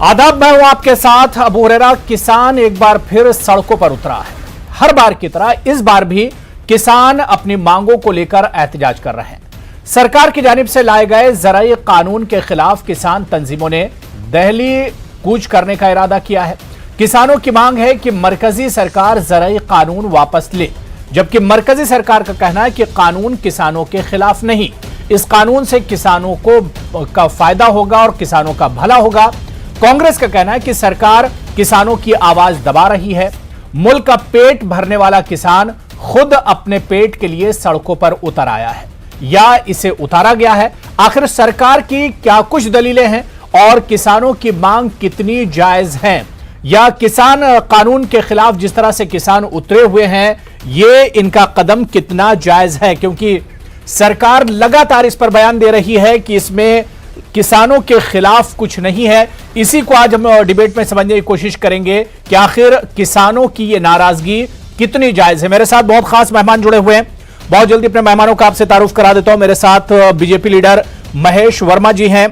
आदाब, मैं हूं आपके साथ अबू हुरैरा। किसान एक बार फिर सड़कों पर उतरा है। हर बार की तरह इस बार भी किसान अपनी मांगों को लेकर एहतजाज कर रहे हैं। सरकार की जानिब से लाए गए ज़राई कानून के खिलाफ किसान तंजीमों ने दिल्ली कूच करने का इरादा किया है। किसानों की मांग है कि मरकजी सरकार ज़राई कानून वापस ले, जबकि मरकजी सरकार का कहना है कि कानून किसानों के खिलाफ नहीं, इस कानून से किसानों का फायदा होगा और किसानों का भला होगा। कांग्रेस का कहना है कि सरकार किसानों की आवाज दबा रही है। मुल्क का पेट भरने वाला किसान खुद अपने पेट के लिए सड़कों पर उतर आया है या इसे उतारा गया है। आखिर सरकार की क्या कुछ दलीलें हैं और किसानों की मांग कितनी जायज है, या किसान कानून के खिलाफ जिस तरह से किसान उतरे हुए हैं ये इनका कदम कितना जायज है, क्योंकि सरकार लगातार इस पर बयान दे रही है कि इसमें किसानों के खिलाफ कुछ नहीं है। इसी को आज हम डिबेट में समझने की कोशिश करेंगे कि आखिर किसानों की ये नाराजगी कितनी जायज है। मेरे साथ बहुत खास मेहमान जुड़े हुए हैं। बहुत जल्दी अपने मेहमानों का आपसे तारुफ करा देता हूं। मेरे साथ बीजेपी लीडर महेश वर्मा जी हैं,